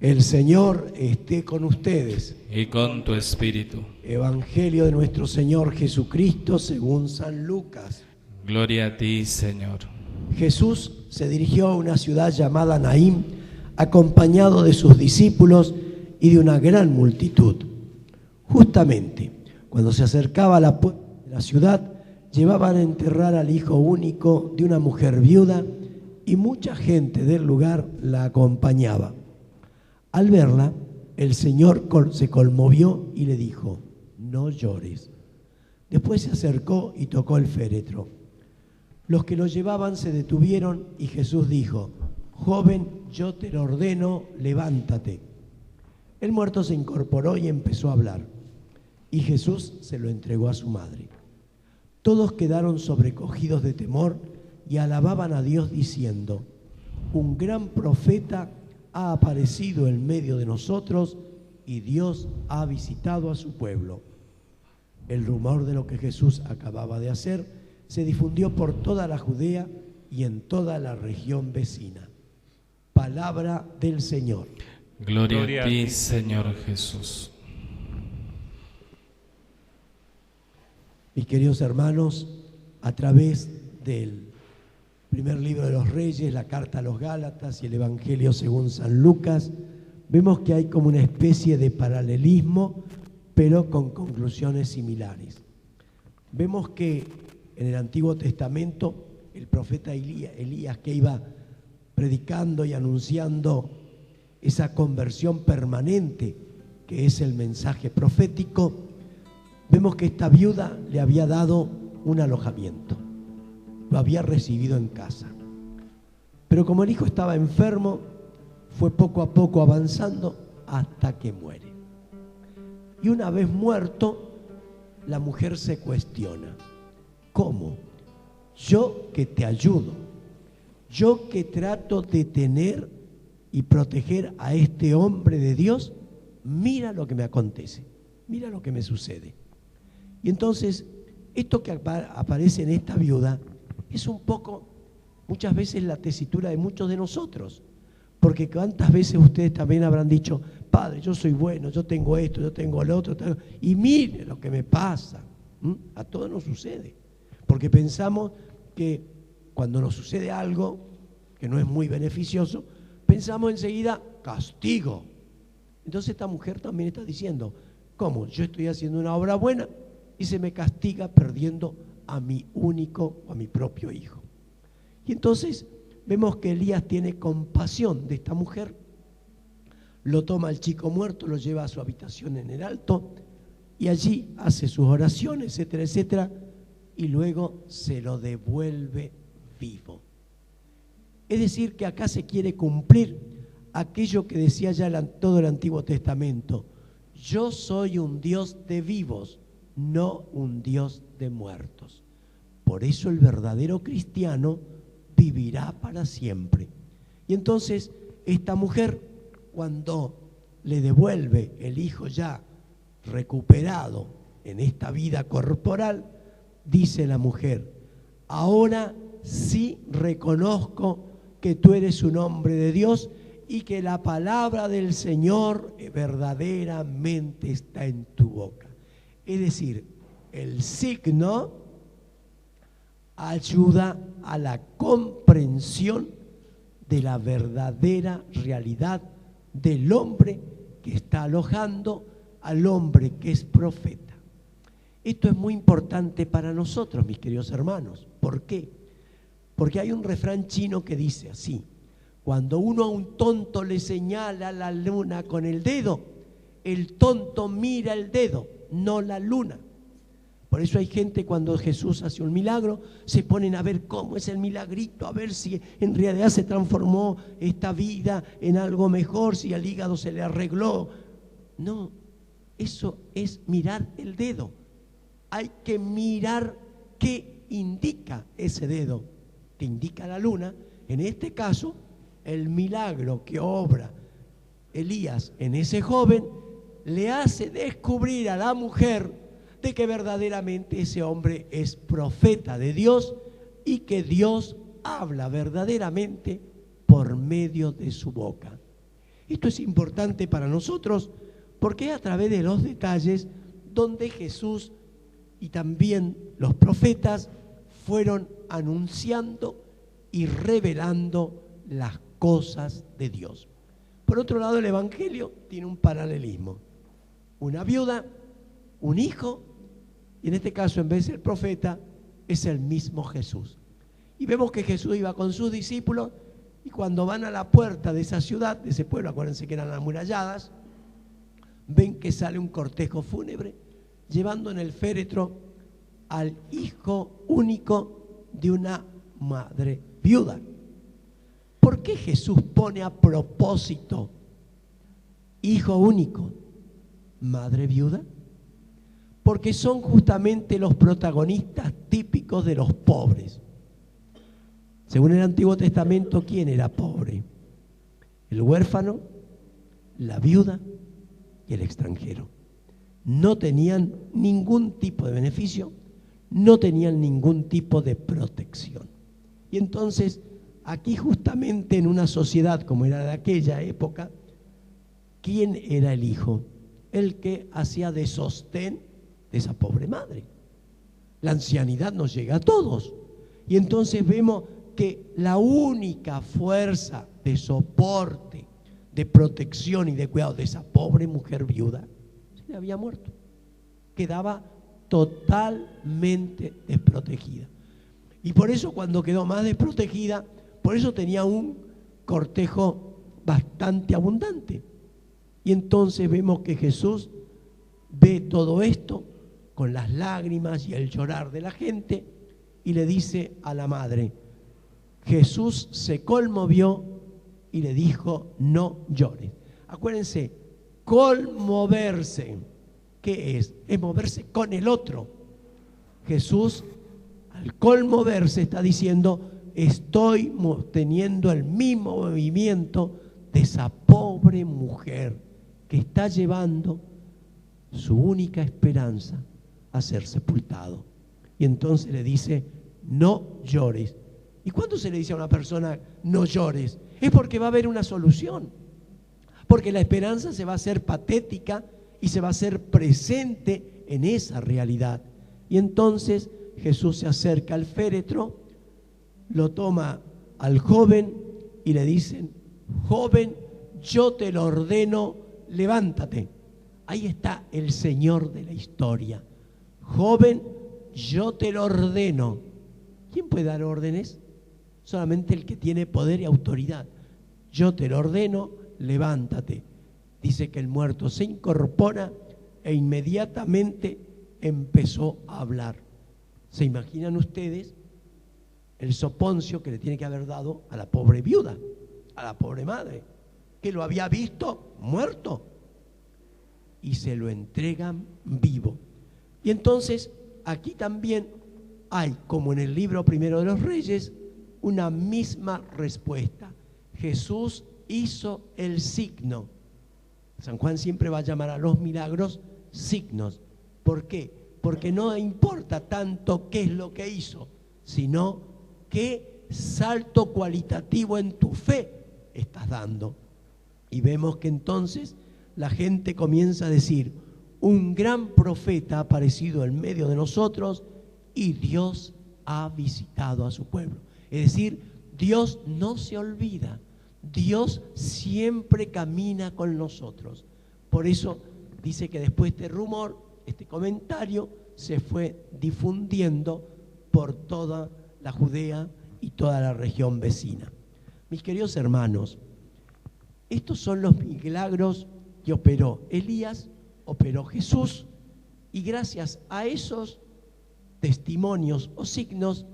El Señor esté con ustedes. Y con tu espíritu. Evangelio de nuestro Señor Jesucristo según San Lucas. Gloria a ti, Señor. Jesús se dirigió a una ciudad llamada Naín, acompañado de sus discípulos y de una gran multitud. Justamente cuando se acercaba a la puerta de la ciudad, llevaban a enterrar al hijo único de una mujer viuda y mucha gente del lugar la acompañaba. Al verla, el Señor se conmovió y le dijo: no llores. Después se acercó y tocó el féretro. Los que lo llevaban se detuvieron y Jesús dijo: joven, yo te lo ordeno, levántate. El muerto se incorporó y empezó a hablar, y Jesús se lo entregó a su madre. Todos quedaron sobrecogidos de temor y alababan a Dios diciendo: un gran profeta ha aparecido en medio de nosotros y Dios ha visitado a su pueblo. El rumor de lo que Jesús acababa de hacer se difundió por toda la Judea y en toda la región vecina. Palabra del Señor. Gloria a ti, Señor Jesús. Mis queridos hermanos, a través del primer libro de los Reyes, la carta a los Gálatas y el Evangelio según San Lucas, vemos que hay como una especie de paralelismo, pero con conclusiones similares. Vemos que en el Antiguo Testamento el profeta Elías, que iba predicando y anunciando esa conversión permanente que es el mensaje profético, vemos que esta viuda le había dado un alojamiento, lo había recibido en casa. Pero como el hijo estaba enfermo, fue poco a poco avanzando hasta que muere. Y una vez muerto, la mujer se cuestiona: ¿cómo? Yo que te ayudo, yo que trato de tener y proteger a este hombre de Dios, mira lo que me acontece, mira lo que me sucede. Y entonces, esto que aparece en esta viuda es un poco, muchas veces, la tesitura de muchos de nosotros. Porque cuántas veces ustedes también habrán dicho: Padre, yo soy bueno, yo tengo esto, yo tengo lo otro, y mire lo que me pasa. A todos nos sucede. Porque pensamos que cuando nos sucede algo que no es muy beneficioso, pensamos enseguida: castigo. Entonces esta mujer también está diciendo: ¿cómo? Yo estoy haciendo una obra buena y se me castiga perdiendo a mi único o a mi propio hijo. Y entonces vemos que Elías tiene compasión de esta mujer, lo toma al chico muerto, lo lleva a su habitación en el alto y allí hace sus oraciones, etcétera, etcétera, y luego se lo devuelve vivo. Es decir, que acá se quiere cumplir aquello que decía ya todo el Antiguo Testamento: yo soy un Dios de vivos, no un Dios de muertos. Por eso el verdadero cristiano vivirá para siempre. Y entonces esta mujer, cuando le devuelve el hijo ya recuperado en esta vida corporal, dice la mujer: ahora sí reconozco que tú eres un hombre de Dios y que la palabra del Señor verdaderamente está en tu boca. Es decir, el signo ayuda a la comprensión de la verdadera realidad del hombre que está alojando al hombre que es profeta. Esto es muy importante para nosotros, mis queridos hermanos. ¿Por qué? Porque hay un refrán chino que dice así: cuando uno a un tonto le señala la luna con el dedo, el tonto mira el dedo, no la luna. Por eso hay gente, cuando Jesús hace un milagro, se ponen a ver cómo es el milagrito, a ver si en realidad se transformó esta vida en algo mejor, si al hígado se le arregló. No, eso es mirar el dedo. Hay que mirar qué indica ese dedo, que indica la luna. En este caso, el milagro que obra Elías en ese joven le hace descubrir a la mujer de que verdaderamente ese hombre es profeta de Dios y que Dios habla verdaderamente por medio de su boca. Esto es importante para nosotros porque es a través de los detalles donde Jesús y también los profetas fueron anunciando y revelando las cosas de Dios. Por otro lado, el Evangelio tiene un paralelismo. Una viuda, un hijo, y en este caso, en vez de ser profeta, es el mismo Jesús. Y vemos que Jesús iba con sus discípulos, y cuando van a la puerta de esa ciudad, de ese pueblo, acuérdense que eran amuralladas, ven que sale un cortejo fúnebre, llevando en el féretro al hijo único de una madre viuda. ¿Por qué Jesús pone a propósito hijo único, madre viuda? Porque son justamente los protagonistas típicos de los pobres. Según el Antiguo Testamento, ¿quién era pobre? El huérfano, la viuda y el extranjero. No tenían ningún tipo de beneficio, no tenían ningún tipo de protección. Y entonces, aquí justamente en una sociedad como era de aquella época, ¿quién era el hijo? El que hacía de sostén de esa pobre madre. La ancianidad nos llega a todos. Y entonces vemos que la única fuerza de soporte, de protección y de cuidado de esa pobre mujer viuda, se le había muerto. Quedaba totalmente desprotegida. Y por eso cuando quedó más desprotegida, por eso tenía un cortejo bastante abundante. Y entonces vemos que Jesús ve todo esto con las lágrimas y el llorar de la gente y le dice a la madre, Jesús se conmovió y le dijo, no llores. Acuérdense, conmoverse, ¿qué es? Es moverse con el otro. Jesús, al conmoverse, está diciendo, estoy teniendo el mismo movimiento de esa pobre mujer que está llevando su única esperanza a ser sepultado. Y entonces le dice, no llores. ¿Y cuándo se le dice a una persona, no llores? Es porque va a haber una solución. Porque la esperanza se va a hacer patética y se va a hacer presente en esa realidad. Y entonces Jesús se acerca al féretro, lo toma al joven y le dicen, joven, yo te lo ordeno, levántate. Ahí está el Señor de la historia. Joven, yo te lo ordeno. ¿Quién puede dar órdenes? Solamente el que tiene poder y autoridad. Yo te lo ordeno, levántate. Dice que el muerto se incorpora e inmediatamente empezó a hablar. ¿Se imaginan ustedes el soponcio que le tiene que haber dado a la pobre viuda, a la pobre madre, que lo había visto muerto? Y se lo entregan vivo. Y entonces aquí también hay, como en el libro primero de los Reyes, una misma respuesta. Jesús hizo el signo. San Juan siempre va a llamar a los milagros signos. ¿Por qué? Porque no importa tanto qué es lo que hizo, sino qué salto cualitativo en tu fe estás dando. Y vemos que entonces la gente comienza a decir, un gran profeta ha aparecido en medio de nosotros y Dios ha visitado a su pueblo. Es decir, Dios no se olvida, Dios siempre camina con nosotros. Por eso dice que después este rumor, este comentario, se fue difundiendo por toda la Judea y toda la región vecina. Mis queridos hermanos, estos son los milagros que operó Elías, operó Jesús, y gracias a esos testimonios o signos,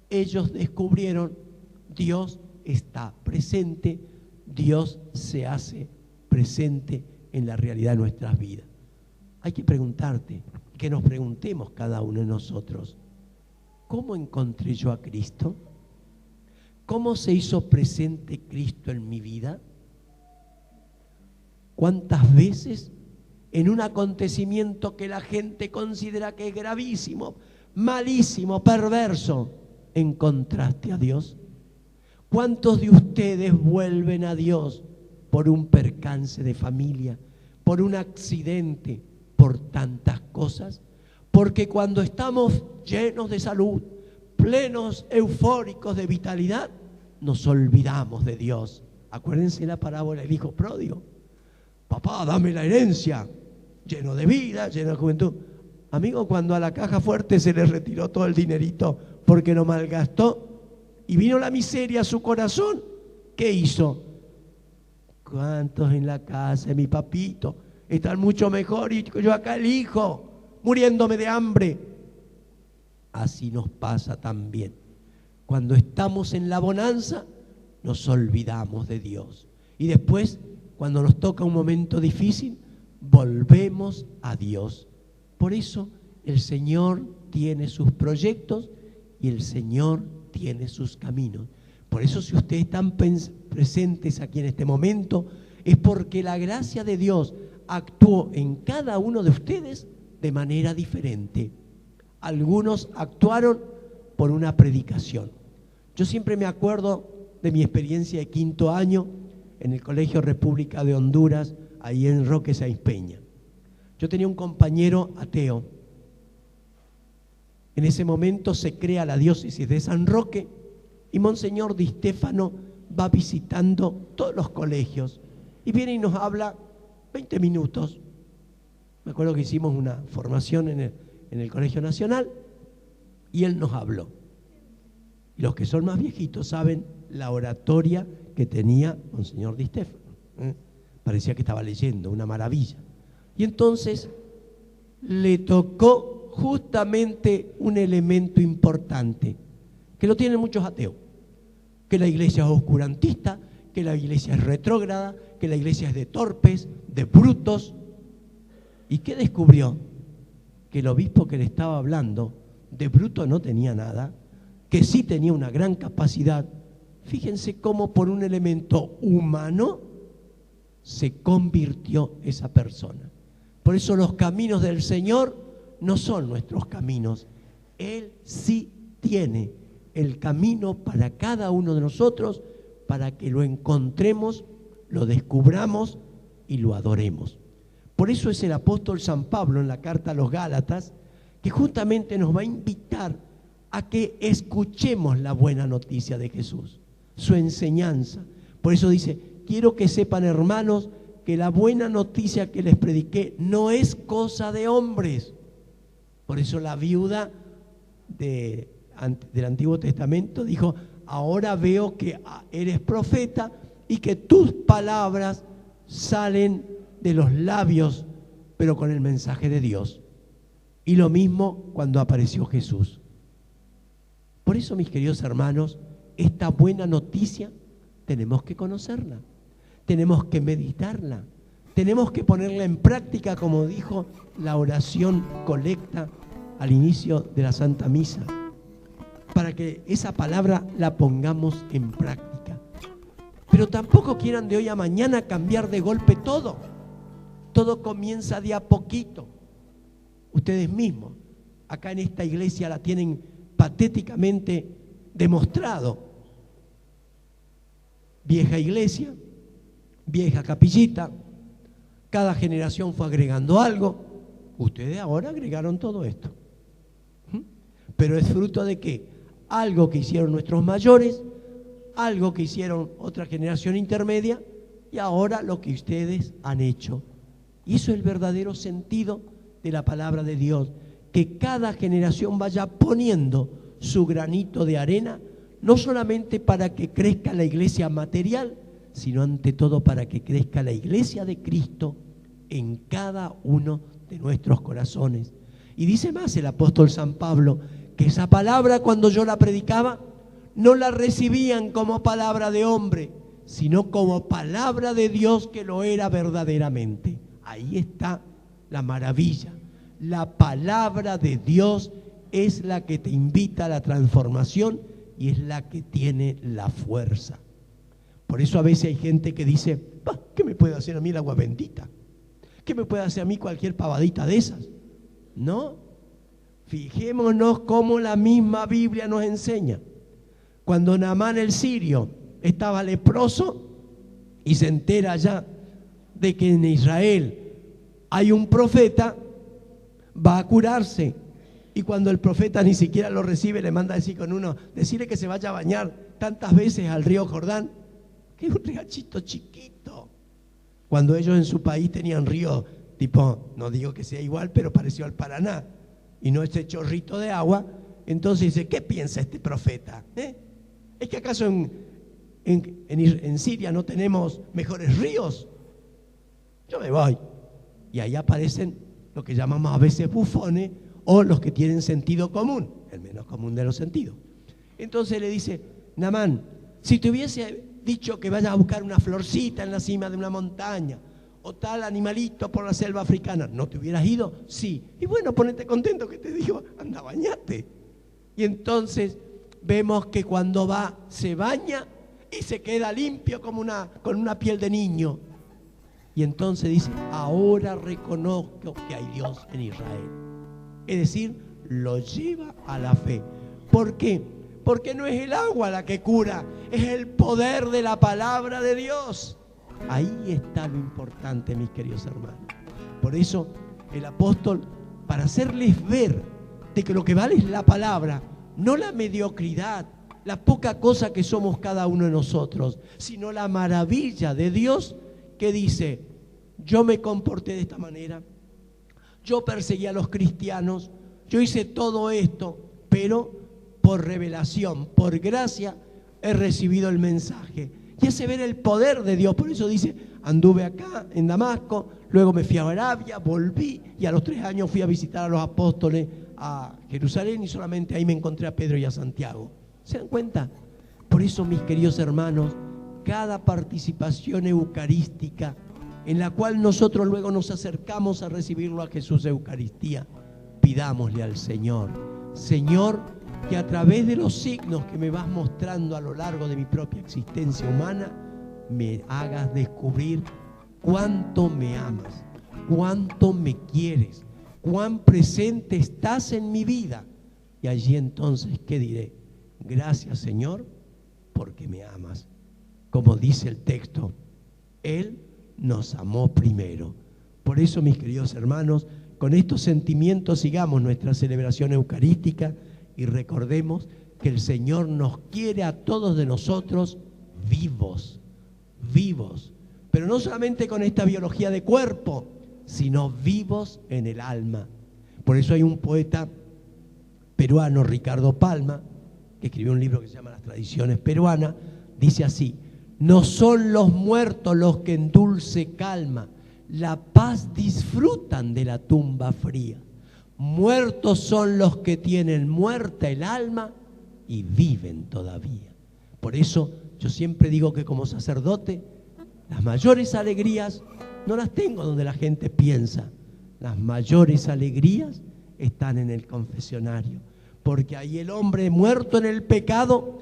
ellos descubrieron Dios está presente, Dios se hace presente en la realidad de nuestras vidas. Hay que preguntarte, que nos preguntemos cada uno de nosotros, ¿cómo encontré yo a Cristo? ¿Cómo se hizo presente Cristo en mi vida? ¿Cuántas veces en un acontecimiento que la gente considera que es gravísimo, malísimo, perverso, encontraste a Dios? ¿Cuántos de ustedes vuelven a Dios por un percance de familia, por un accidente, por tantas cosas. Porque cuando estamos llenos de salud, plenos, eufóricos de vitalidad, nos olvidamos de Dios. Acuérdense la parábola del hijo pródigo. Papá, dame la herencia, lleno de vida, lleno de juventud. Amigo, cuando a la caja fuerte se le retiró todo el dinerito porque lo malgastó y vino la miseria a su corazón, ¿qué hizo? ¿Cuántos en la casa de mi papito están mucho mejor y yo acá el hijo, muriéndome de hambre? Así nos pasa también. Cuando estamos en la bonanza, nos olvidamos de Dios. Y después, cuando nos toca un momento difícil, volvemos a Dios. Por eso el Señor tiene sus proyectos y el Señor tiene sus caminos. Por eso si ustedes están presentes aquí en este momento, es porque la gracia de Dios actuó en cada uno de ustedes de manera diferente. Algunos actuaron por una predicación. Yo siempre me acuerdo de mi experiencia de 5º año en el Colegio República de Honduras, ahí en Roque Sáenz Peña. Yo tenía un compañero ateo. En ese momento se crea la diócesis de San Roque y Monseñor Di Stéfano va visitando todos los colegios y viene y nos habla 20 minutos. Me acuerdo que hicimos una formación en el Colegio Nacional y él nos habló. Y los que son más viejitos saben la oratoria que tenía Monseñor Di Stéfano. Parecía que estaba leyendo, una maravilla. Y entonces le tocó justamente un elemento importante, que lo tienen muchos ateos, que la iglesia es oscurantista, que la iglesia es retrógrada, que la iglesia es de torpes, de brutos. ¿Y qué descubrió? Que el obispo que le estaba hablando de bruto no tenía nada, que sí tenía una gran capacidad. Fíjense cómo por un elemento humano se convirtió esa persona. Por eso los caminos del Señor no son nuestros caminos. Él sí tiene el camino para cada uno de nosotros, para que lo encontremos, lo descubramos y lo adoremos. Por eso es el apóstol San Pablo en la carta a los Gálatas que justamente nos va a invitar a que escuchemos la buena noticia de Jesús, su enseñanza. Por eso dice, quiero que sepan, hermanos, que la buena noticia que les prediqué no es cosa de hombres. Por eso la viuda del Antiguo Testamento dijo, ahora veo que eres profeta y que tus palabras salen de los labios, pero con el mensaje de Dios. Y lo mismo cuando apareció Jesús. Por eso, mis queridos hermanos, esta buena noticia tenemos que conocerla, tenemos que meditarla, tenemos que ponerla en práctica, como dijo la oración colecta al inicio de la Santa Misa, para que esa palabra la pongamos en práctica. Pero tampoco quieran de hoy a mañana cambiar de golpe todo. Todo comienza de a poquito. Ustedes mismos, acá en esta iglesia la tienen patéticamente demostrado. Vieja iglesia, vieja capillita, cada generación fue agregando algo. Ustedes ahora agregaron todo esto. Pero es fruto de ¿qué? Algo que hicieron nuestros mayores, algo que hicieron otra generación intermedia y ahora lo que ustedes han hecho. Y eso es el verdadero sentido de la palabra de Dios, que cada generación vaya poniendo su granito de arena, no solamente para que crezca la iglesia material, sino ante todo para que crezca la iglesia de Cristo en cada uno de nuestros corazones. Y dice más el apóstol San Pablo, que esa palabra cuando yo la predicaba, no la recibían como palabra de hombre, sino como palabra de Dios que lo era verdaderamente. Ahí está la maravilla. La palabra de Dios es la que te invita a la transformación y es la que tiene la fuerza. Por eso a veces hay gente que dice, ¿qué me puede hacer a mí el agua bendita? ¿Qué me puede hacer a mí cualquier pavadita de esas? No, fijémonos cómo la misma Biblia nos enseña. Cuando Naamán el sirio estaba leproso, y se entera ya de que en Israel hay un profeta, va a curarse. Y cuando el profeta ni siquiera lo recibe, le manda a decir con uno, decirle que se vaya a bañar tantas veces al río Jordán, que es un riachito chiquito. Cuando ellos en su país tenían río, tipo, no digo que sea igual, pero pareció al Paraná, y no ese chorrito de agua. Entonces dice, ¿qué piensa este profeta? ¿Es que acaso en Siria no tenemos mejores ríos? Yo me voy. Y ahí aparecen lo que llamamos a veces bufones o los que tienen sentido común, el menos común de los sentidos. Entonces le dice, Naamán, si te hubiese dicho que vayas a buscar una florcita en la cima de una montaña o tal animalito por la selva africana, ¿no te hubieras ido? Sí. Y bueno, ponete contento que te digo, anda, bañate. Y entonces vemos que cuando va, se baña y se queda limpio como con una piel de niño. Y entonces dice, ahora reconozco que hay Dios en Israel. Es decir, lo lleva a la fe. ¿Por qué? Porque no es el agua la que cura, es el poder de la palabra de Dios. Ahí está lo importante, mis queridos hermanos. Por eso el apóstol, para hacerles ver de que lo que vale es la palabra, no la mediocridad, la poca cosa que somos cada uno de nosotros, sino la maravilla de Dios que dice, yo me comporté de esta manera, yo perseguí a los cristianos, yo hice todo esto, pero por revelación, por gracia, he recibido el mensaje. Y hace ver el poder de Dios. Por eso dice, anduve acá en Damasco, luego me fui a Arabia, volví, y a los 3 años fui a visitar a los apóstoles a Jerusalén, y solamente ahí me encontré a Pedro y a Santiago. ¿Se dan cuenta? Por eso, mis queridos hermanos, cada participación eucarística en la cual nosotros luego nos acercamos a recibirlo a Jesús de Eucaristía, pidámosle al Señor, Señor, que a través de los signos que me vas mostrando a lo largo de mi propia existencia humana, me hagas descubrir cuánto me amas, cuánto me quieres, cuán presente estás en mi vida. Y allí entonces, ¿qué diré? Gracias, Señor, porque me amas. Como dice el texto, Él nos amó primero. Por eso, mis queridos hermanos, con estos sentimientos sigamos nuestra celebración eucarística y recordemos que el Señor nos quiere a todos de nosotros vivos, vivos, pero no solamente con esta biología de cuerpo, sino vivos en el alma. Por eso hay un poeta peruano, Ricardo Palma, que escribió un libro que se llama Las Tradiciones Peruanas, dice así: no son los muertos los que en dulce calma la paz disfrutan de la tumba fría. Muertos son los que tienen muerta el alma y viven todavía. Por eso yo siempre digo que como sacerdote, las mayores alegrías no las tengo donde la gente piensa. Las mayores alegrías están en el confesionario, porque ahí el hombre muerto en el pecado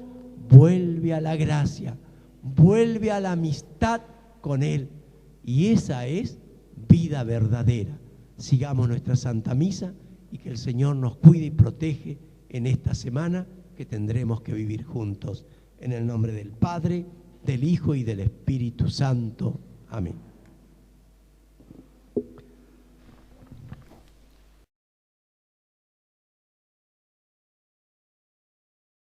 vuelve a la gracia, vuelve a la amistad con Él, y esa es vida verdadera. Sigamos nuestra Santa Misa y que el Señor nos cuide y protege en esta semana que tendremos que vivir juntos. En el nombre del Padre, del Hijo y del Espíritu Santo. Amén.